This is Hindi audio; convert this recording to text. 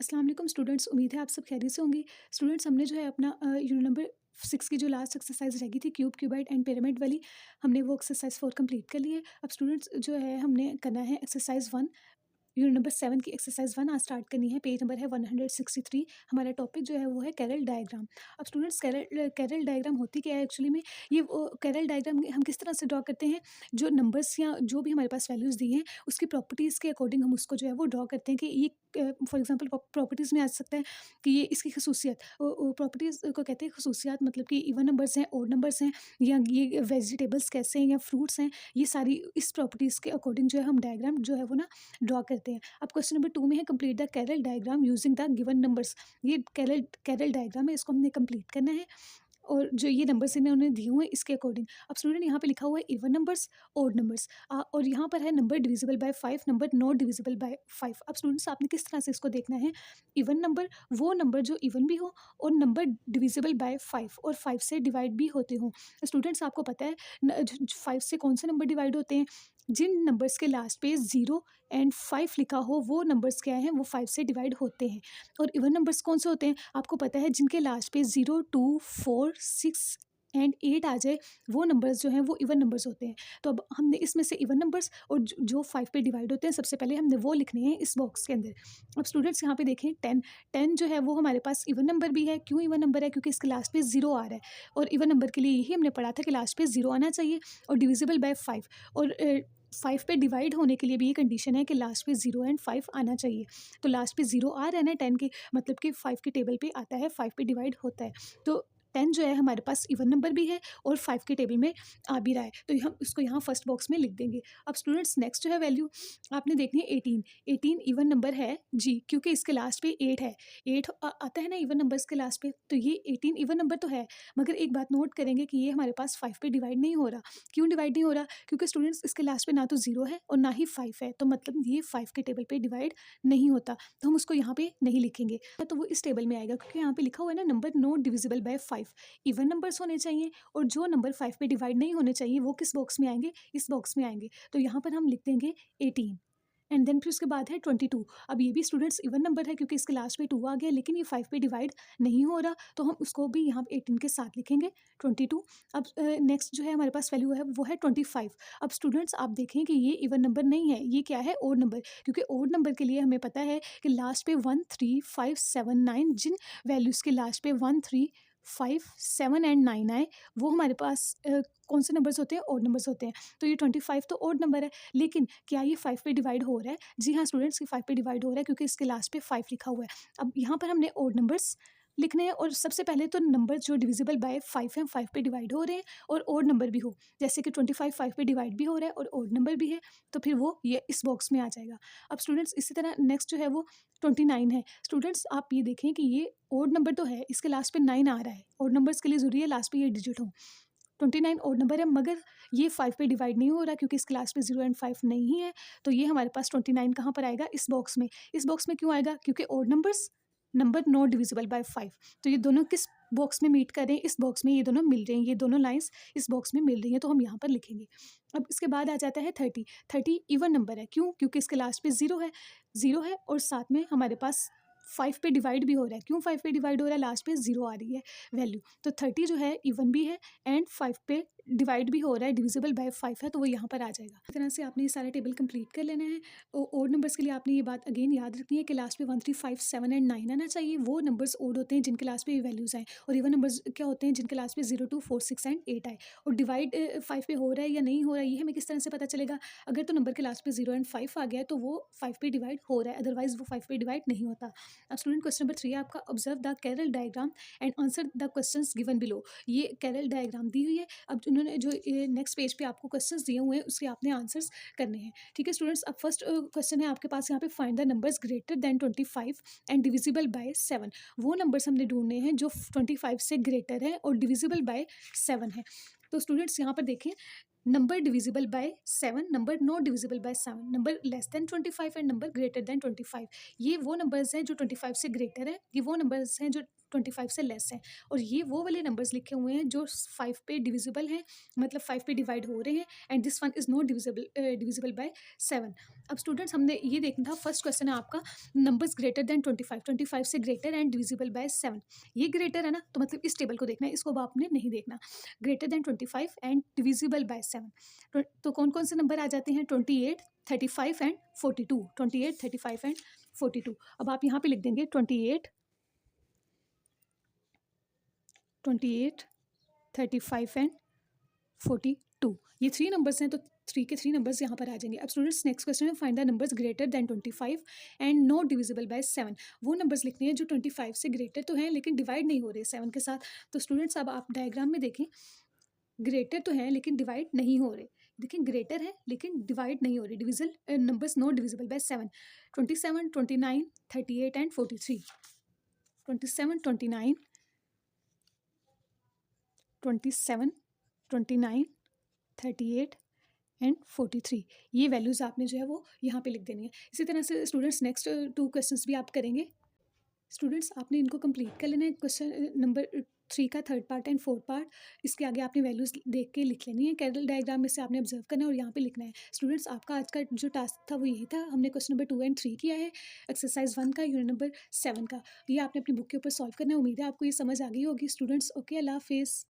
अस्सलाम वालेकुम स्टूडेंट्स, उम्मीद है आप सब खैरियत से होंगे। स्टूडेंट्स, हमने जो है अपना यूनिट नंबर 6 की जो लास्ट एक्सरसाइज रह गई थी क्यूब, क्यूबाइड एंड पिरामिड वाली, हमने वो एक्सरसाइज 4 कंप्लीट कर ली है। अब स्टूडेंट्स जो है हमने करना है एक्सरसाइज 1, यूनिट नंबर 7 की एक्सरसाइज 1 आज स्टार्ट करनी है। पेज नंबर है 163। हमारा टॉपिक जो है वो है कैरल डायग्राम। अब स्टूडेंट्स कैरल डायग्राम होती क्या है एक्चुअली में? ये कैरल डायग्राम हम किस तरह से ड्रॉ करते हैं? जो नंबर्स या जो भी हमारे पास वैल्यूज़ दी हैं उसकी प्रॉपर्टीज़ के अकॉर्डिंग हम उसको जो है वो ड्रॉ करते हैं कि ये फॉर एग्जांपल प्रॉपर्टीज़ में आ सकता है कि ये इसकी खसूसियत, प्रॉपर्टीज़ को कहते हैं खसूसियात, मतलब कि इवन नंबर्स हैं, ओड नंबर्स हैं, या ये वेजिटेबल्स कैसे हैं या फ्रूट्स हैं, ये सारी इस प्रॉपर्टीज़ के अकॉर्डिंग जो है हम डायग्राम जो है वो ना ड्रॉ करते हैं। अब क्वेश्चन नंबर 2 में है complete the Carroll diagram using the given numbers. ये कैरल कैरल डायग्राम है, इसको हमने कंप्लीट करना है और जो ये नंबर्स हैं उन्हें दिए हुए हैं इसके अकॉर्डिंग। अब स्टूडेंट यहाँ पे लिखा हुआ है इवन नंबर्स, ओड नंबर्स, और यहाँ पर है number divisible by 5, number not divisible by 5। अब स्टूडेंट्स आपने किस तरह से इसको देखना है? इवन नंबर वो नंबर जो इवन भी हो और नंबर डिविजिबल बाय 5 और 5 से डिवाइड भी होते हों। स्टूडेंट्स आपको पता है 5 से कौन से नंबर डिवाइड होते हैं? जिन नंबर्स के लास्ट पे 0 एंड 5 लिखा हो वो नंबर्स क्या हैं, वो 5 से डिवाइड होते हैं। और इवन नंबर्स कौन से होते हैं? आपको पता है जिनके लास्ट पे 0, 2, 4, 6 एंड 8 आ जाए, वो नंबर्स जो हैं वो इवन नंबर्स होते हैं। तो अब हमने इसमें से इवन नंबर्स और जो 5 पे डिवाइड होते हैं सबसे पहले हमने वो लिखने हैं इस बॉक्स के अंदर। अब स्टूडेंट्स यहाँ पे देखें 10 जो है वो हमारे पास इवन नंबर भी है। क्यों इवन नंबर है? क्योंकि इसके लास्ट पे 0 आ रहा है, और इवन नंबर के लिए यही हमने पढ़ा था कि लास्ट पे 0 आना चाहिए और डिविजिबल बाय 5। और 5 पे डिवाइड होने के लिए भी ये कंडीशन है कि लास्ट पे 0 एंड 5 आना चाहिए। तो लास्ट पे 0 आ रहा है ना 10 के, मतलब कि 5 के टेबल पे आता है, 5 पे डिवाइड होता है। तो 10 जो है हमारे पास इवन नंबर भी है और 5 के टेबल में आ भी रहा है, तो हम इसको यहाँ फर्स्ट बॉक्स में लिख देंगे। अब स्टूडेंट्स नेक्स्ट जो है वैल्यू आपने देखनी है 18। 18 इवन नंबर है जी, क्योंकि इसके लास्ट पे 8 है। 8 आता है ना इवन नंबर्स के लास्ट पे, तो ये 18 इवन नंबर तो है। मगर एक बात नोट करेंगे कि ये हमारे पास 5 पे डिवाइड नहीं हो रहा। क्यों डिवाइड नहीं हो रहा? क्योंकि स्टूडेंट्स इसके लास्ट पे ना तो 0 है और ना ही 5 है, तो मतलब ये 5 के टेबल पे डिवाइड नहीं होता, तो हम उसको यहाँ पे नहीं लिखेंगे। तो वो इस टेबल में आएगा क्योंकि यहाँ पे लिखा हुआ है ना number not divisible by 5। Even numbers होने चाहिए और जो नंबर 5 पे डिवाइड नहीं होने चाहिए वो किस बॉक्स में आएंगे? इस बॉक्स में आएंगे। तो यहाँ पर हम लिख देंगे 18 एंड देन फिर उसके बाद है 22। अब ये भी स्टूडेंट्स इवन नंबर है क्योंकि इसके लास्ट पे 2 आ गया, लेकिन ये 5 पे डिवाइड नहीं हो रहा, तो हम उसको भी यहाँ पे 18 के साथ लिखेंगे 22। अब नेक्स्ट जो है हमारे पास वैल्यू है वो है 25। अब स्टूडेंट्स आप देखें कि ये इवन नंबर नहीं है, ये क्या है? Odd number. क्योंकि ओड नंबर के लिए हमें पता है कि लास्ट पे 1, 3, 5, 7, 9, जिन वैल्यूज़ के लास्ट पे 1, 3, 5, 7 एंड 9 आए, वो हमारे पास कौन से नंबर्स होते हैं? ओड नंबर्स होते हैं। तो ये 25 तो ओड नंबर है, लेकिन क्या ये 5 पे डिवाइड हो रहा है? जी हाँ स्टूडेंट्स, ये 5 पे डिवाइड हो रहा है क्योंकि इसके लास्ट पे 5 लिखा हुआ है। अब यहाँ पर हमने ओड नंबर्स लिखने हैं, और सबसे पहले तो नंबर जो डिविजिबल बाय 5 हैं, 5 पे डिवाइड हो रहे हैं और ओड नंबर भी हो, जैसे कि 25 5 पे डिवाइड भी हो रहा है और ओड नंबर भी है, तो फिर वो ये इस बॉक्स में आ जाएगा। अब स्टूडेंट्स इसी तरह नेक्स्ट जो है वो 29 है। स्टूडेंट्स आप ये देखें कि ये ओड नंबर तो है, इसके लास्ट पे 9 आ रहा है। ओड नंबर्स के लिए ज़रूरी है लास्ट पे ये डिजिट हो। 29 ओड नंबर है, मगर ये 5 पे डिवाइड नहीं हो रहा क्योंकि इस क्लास पे 0 एंड 5 नहीं है, तो ये हमारे पास 29 कहाँ पर आएगा? इस बॉक्स में। इस बॉक्स में क्यों आएगा? क्योंकि odd numbers, number not divisible by 5, तो ये दोनों किस बॉक्स में मीट कर रहे हैं? इस बॉक्स में ये दोनों मिल रहे हैं, ये दोनों लाइंस इस बॉक्स में मिल रही हैं, तो हम यहाँ पर लिखेंगे। अब इसके बाद आ जाता है 30। 30 इवन नंबर है। क्यों? क्योंकि इसके लास्ट पे 0 है और साथ में हमारे पास 5 पे डिवाइड भी हो रहा है। क्यों 5 पे डिवाइड हो रहा है? लास्ट पे 0 आ रही है वैल्यू, तो 30 जो है इवन भी है एंड 5 पे डिवाइड भी हो रहा है, डिविजिबल बाय 5 है, तो वो यहाँ पर आ जाएगा। इस तरह से आपने ये सारा टेबल कंप्लीट कर लेना है। ओड नंबर्स के लिए आपने ये बात अगेन याद रखनी है कि लास्ट पे 1, 3, 5, 7 एंड 9 आना चाहिए। वो नंबर्स ओड होते हैं जिनके लास्ट पे ये वैल्यूज़ आए, और इवन नंबर्स क्या होते हैं? जिनके लास्ट पे 0, 2, 4, 6 एंड 8 आए। और डिवाइड 5 पे हो रहा है या नहीं हो रहा है, ये हमें किस तरह से पता चलेगा? अगर तो नंबर के लास्ट पे 0 एंड 5 आ गया तो वो 5 पे डिवाइड हो रहा है, अदरवाइज वो 5 पे डिवाइड नहीं होता। अब स्टूडेंट क्वेश्चन नंबर 3 है आपका, observe the Carroll diagram and answer the questions given below. ये कैरल डायग्राम दी हुई है। अब उन्होंने जो नेक्स्ट पेज पे आपको क्वेश्चंस दिए हुए हैं उसके आपने आंसर्स करने हैं। ठीक है स्टूडेंट्स, अब फर्स्ट क्वेश्चन है आपके पास यहाँ पे, find the numbers greater than 25 and divisible by 7। वो नंबर्स हमने ढूंढने हैं जो 25 से ग्रेटर है और डिविजिबल बाय 7 है। तो स्टूडेंट्स यहाँ पर देखें number divisible by 7, number not divisible bye 7, number less than 25 and number greater than 25। ये वो नंबर्स हैं जो 25 से ग्रेटर है, ये वो नंबर्स हैं जो 25 से लेस हैं, और ये वो वाले नंबर्स लिखे हुए हैं जो 5 पे डिविजिबल हैं, मतलब 5 पे डिवाइड हो रहे हैं, and this one is not divisible bye 7। अब स्टूडेंट्स हमने ये देखना था, फर्स्ट क्वेश्चन है आपका नंबर्स ग्रेटर देन 25, 25 से ग्रेटर एंड डिविजिबल बाय 7। ये ग्रेटर है ना, तो मतलब इस टेबल को देखना है, इसको अब आपने नहीं देखना। Greater than 25 and divisible by 7, तो कौन कौन से नंबर आ जाते हैं? 28, 35 एंड 42। 28, 35 एंड 42। अब आप यहाँ पे लिख देंगे 28, 28, 35 एंड 42। ये 3 नंबर्स हैं, तो 3 के 3 नंबर्स यहाँ पर आ जाएंगे। अब स्टूडेंट्स नेक्स्ट क्वेश्चन है, find the numbers greater than 25 and not divisible bye 7। वो नंबर्स लिखने हैं जो 25 से ग्रेटर तो हैं लेकिन डिवाइड नहीं हो रहे 7 के साथ। तो स्टूडेंट्स अब आप डायग्राम में देखें, ग्रेटर तो हैं लेकिन डिवाइड नहीं हो रहे। देखिए ग्रेटर है लेकिन डिवाइड नहीं हो रहे, डिविजल numbers not divisible bye 7। 27, 29, 38 and 43। 27, 29, 27, 29, 38 and 43। ये वैल्यूज़ आपने जो है वो यहाँ पे लिख देनी है। इसी तरह से स्टूडेंट्स नेक्स्ट 2 क्वेश्चंस भी आप करेंगे। स्टूडेंट्स आपने इनको कंप्लीट कर लेना है। क्वेश्चन नंबर 3 का third part and fourth part, इसके आगे आपने वैल्यूज़ देख के लिख लेनी है। कैरल डायग्राम में से आपने ऑब्जर्व करना है और यहाँ पे लिखना है। स्टूडेंट्स आपका आज का जो टास्क था वो यही था। हमने क्वेश्चन नंबर 2 एंड 3 किया है, एक्सरसाइज 1 का, यूनिट नंबर 7 का। ये आपने अपनी बुक के ऊपर सॉल्व करना है। उम्मीद है आपको ये समझ आ गई होगी स्टूडेंट्स। ओके, अल्लाह हाफिज़।